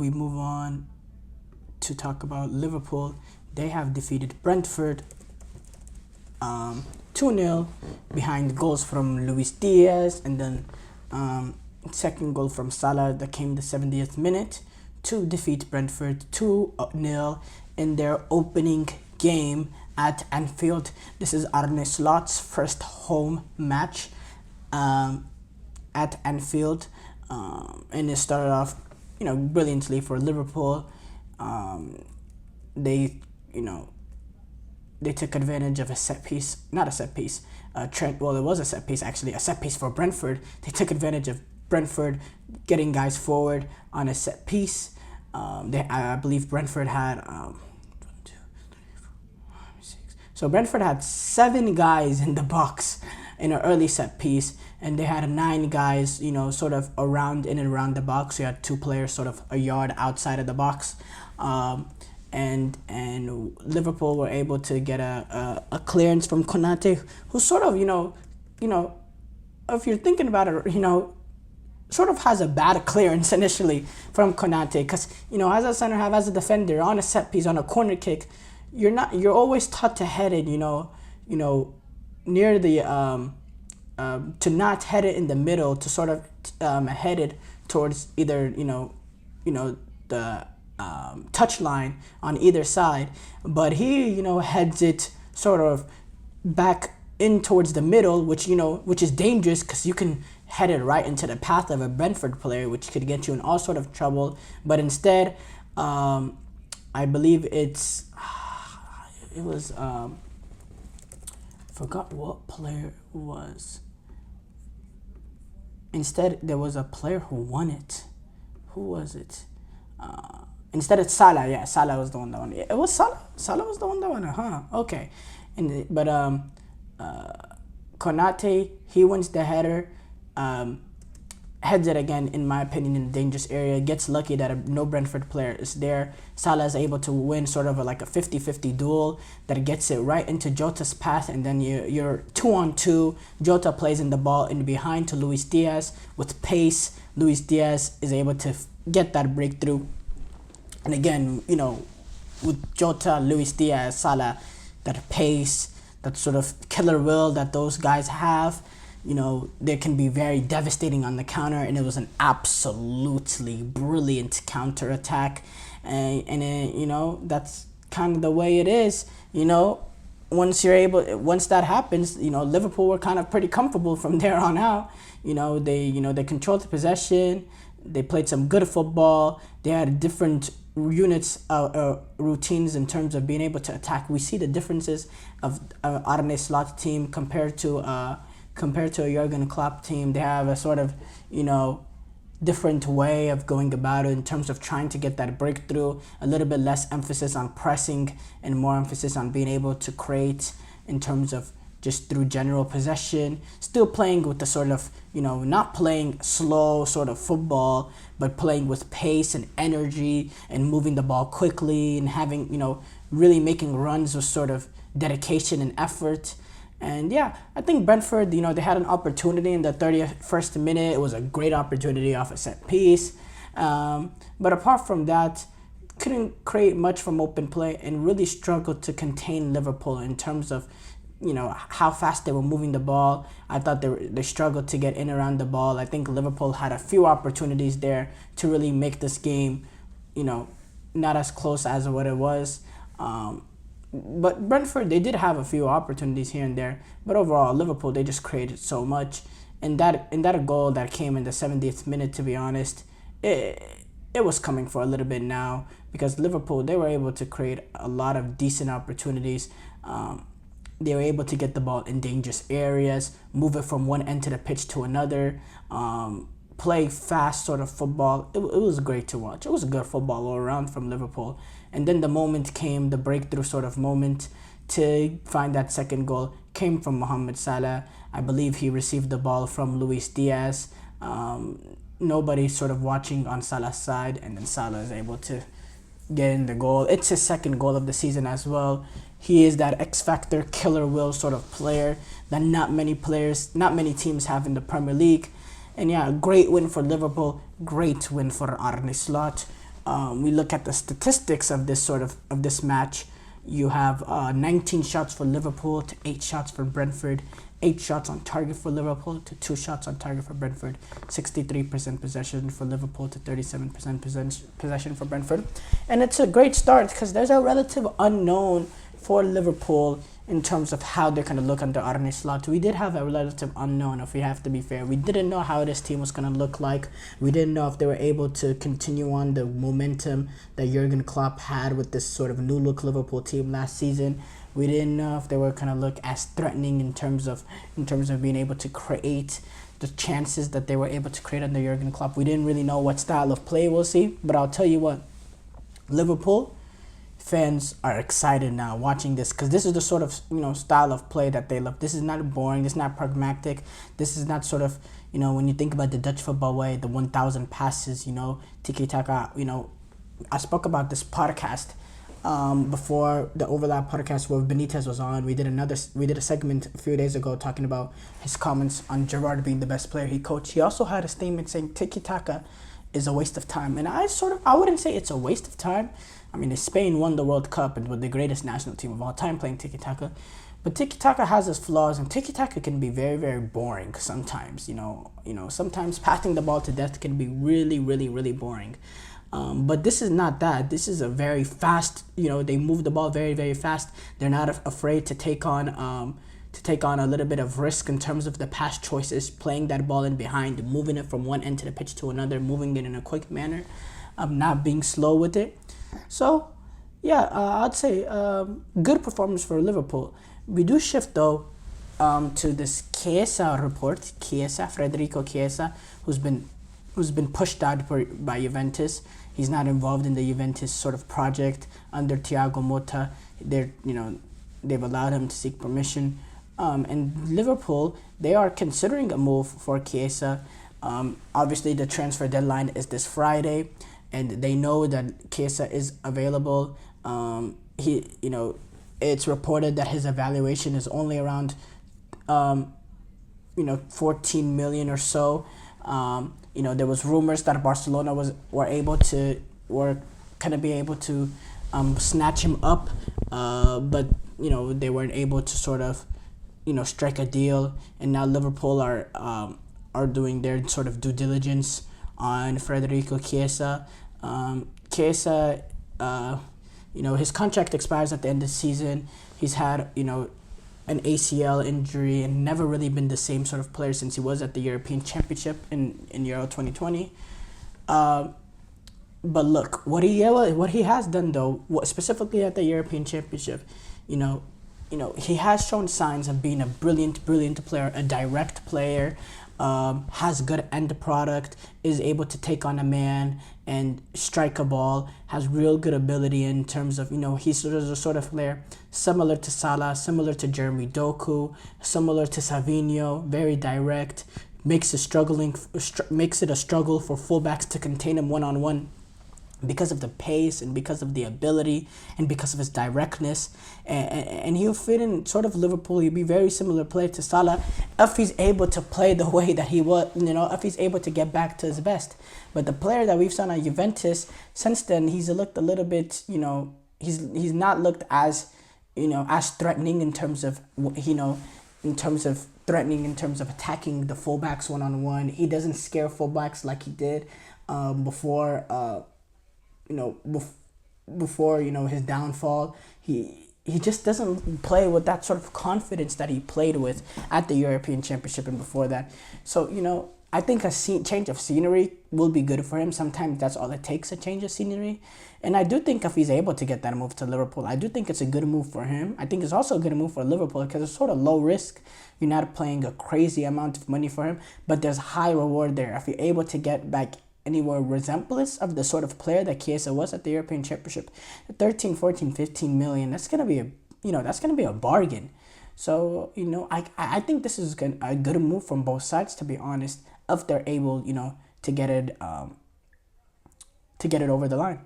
we move on to talk about Liverpool. They have defeated Brentford 2-0 behind goals from Luis Diaz, and then second goal from Salah that came the 70th minute to defeat Brentford 2-0 in their opening game at Anfield. This is Arne Slot's first home match at Anfield, and it started off, brilliantly for Liverpool. They took advantage of a set piece, not a set piece. It was a set piece actually, a set piece for Brentford. They took advantage of Brentford getting guys forward on a set piece. I believe Brentford had So Brentford had 7 guys in the box in an early set piece, and they had 9 guys, sort of around the box. So you had 2 players sort of a yard outside of the box, and Liverpool were able to get a clearance from Konate, who sort of, if you're thinking about it, sort of has a bad clearance initially from Konate, because as a center half, as a defender, on a set piece, on a corner kick, you're always taught to head it, near the to not head it in the middle, to sort of head it towards either the touch line on either side. But he heads it sort of back in towards the middle, which is dangerous, because you can head it right into the path of a Brentford player, which could get you in all sort of trouble. But instead, I believe it was forgot what player it was. Instead, there was a player who won it. Who was it? Instead, it's Salah. Yeah, Salah was the one that won it. It was Salah. Salah was the one that won it, huh? Okay. But Konate, he wins the header. Heads it again, in my opinion, in a dangerous area. Gets lucky that no Brentford player is there. Salah is able to win sort of like a 50-50 duel that gets it right into Jota's path, and then you're 2-on-2. Jota plays in the ball in behind to Luis Diaz with pace. Luis Diaz is able to get that breakthrough. And again, with Jota, Luis Diaz, Salah, that pace, that sort of killer will that those guys have, they can be very devastating on the counter, and it was an absolutely brilliant counter attack, and that's kind of the way it is. Once that happens, Liverpool were kind of pretty comfortable from there on out. They controlled the possession, they played some good football, they had different units, routines in terms of being able to attack. We see the differences of Arne Slot team compared to a Jurgen Klopp team. They have a sort of, different way of going about it in terms of trying to get that breakthrough, a little bit less emphasis on pressing and more emphasis on being able to create in terms of just through general possession, still playing with the sort of, not playing slow sort of football, but playing with pace and energy and moving the ball quickly and having, really making runs with sort of dedication and effort. And yeah, I think Brentford, they had an opportunity in the 31st minute. It was a great opportunity off a set piece. But apart from that, couldn't create much from open play and really struggled to contain Liverpool in terms of, how fast they were moving the ball. I thought they struggled to get in around the ball. I think Liverpool had a few opportunities there to really make this game, not as close as what it was. But Brentford, they did have a few opportunities here and there. But overall, Liverpool, they just created so much. And that goal that came in the 70th minute, to be honest, it was coming for a little bit now, because Liverpool, they were able to create a lot of decent opportunities. They were able to get the ball in dangerous areas, move it from one end to the pitch to another, play fast sort of football. It was great to watch. It was good football all around from Liverpool. And then the moment came, the breakthrough sort of moment to find that second goal came from Mohamed Salah. I believe he received the ball from Luis Diaz. Nobody sort of watching on Salah's side, and then Salah is able to get in the goal. It's his second goal of the season as well. He is that X-Factor, killer will sort of player that not many teams have in the Premier League. And yeah, great win for Liverpool, great win for Arne Slot. we look at the statistics of this match. You have 19 shots for Liverpool to 8 shots for Brentford, 8 shots on target for Liverpool to 2 shots on target for Brentford, 63% possession for Liverpool to 37% possession for Brentford. And it's a great start because there's a relative unknown for Liverpool in terms of how they're going to look under Arne Slot. We did have a relative unknown, if we have to be fair. We didn't know how this team was going to look like. We didn't know if they were able to continue on the momentum that Jurgen Klopp had with this sort of new look Liverpool team last season. We didn't know if they were going to look as threatening in terms of being able to create the chances that they were able to create under Jurgen Klopp. We didn't really know what style of play we'll see, but I'll tell you what, Liverpool fans are excited now watching this because this is the sort of style of play that they love. This is not boring. This is not pragmatic. This is not sort of when you think about the Dutch football way, the 1,000 passes, tiki taka. I spoke about this podcast before the overlap podcast where Benitez was on. We did a segment a few days ago talking about his comments on Gerrard being the best player he coached. He also had a statement saying tiki taka is a waste of time, and I wouldn't say it's a waste of time. I mean, Spain won the World Cup and were the greatest national team of all time playing tiki-taka. But tiki-taka has its flaws, and tiki-taka can be very, very boring sometimes. Sometimes passing the ball to death can be really, really, really boring. But this is not that. This is a very fast, they move the ball very, very fast. They're not afraid to take on a little bit of risk in terms of the pass choices, playing that ball in behind, moving it from one end to the pitch to another, moving it in a quick manner, not being slow with it. So, yeah, I'd say good performance for Liverpool. We do shift, though, to this Chiesa report. Federico Chiesa, who's been pushed out by Juventus. He's not involved in the Juventus sort of project under Thiago Motta. They've allowed him to seek permission. And Liverpool, they are considering a move for Chiesa. Obviously, the transfer deadline is this Friday, and they know that Chiesa is available. It's reported that his evaluation is only around, 14 million or so. There was rumors that Barcelona were gonna be able to snatch him up, but they weren't able to sort of strike a deal, and now Liverpool are doing their sort of due diligence on Federico Chiesa. Chiesa, his contract expires at the end of the season. He's had an ACL injury and never really been the same sort of player since he was at the European Championship in Euro 2020. But look, what he has done though, specifically at the European Championship, he has shown signs of being a brilliant player, a direct player, has good end product, is able to take on a man and strike a ball, has real good ability in terms of, he's a sort of player similar to Salah, similar to Jeremy Doku, similar to Savinho, very direct, makes it a struggle for fullbacks to contain him one-on-one because of the pace and because of the ability and because of his directness, and he'll fit in sort of Liverpool. He'll be very similar player to Salah if he's able to play the way that he was, if he's able to get back to his best. But the player that we've seen at Juventus since then, he's looked a little bit, he's not looked as, as threatening in terms of, in terms of attacking the fullbacks one-on-one. He doesn't scare fullbacks like he did before his downfall. He just doesn't play with that sort of confidence that he played with at the European Championship and before that. So, I think a change of scenery will be good for him. Sometimes that's all it takes, a change of scenery. And I do think if he's able to get that move to Liverpool, I do think it's a good move for him. I think it's also a good move for Liverpool because it's sort of low risk. You're not paying a crazy amount of money for him, but there's high reward there. If you're able to get back anywhere resemblance of the sort of player that Chiesa was at the European Championship, 13, 14, 15 million, that's going to be a bargain. So, I think this is a good move from both sides, to be honest, if they're able, to get it over the line.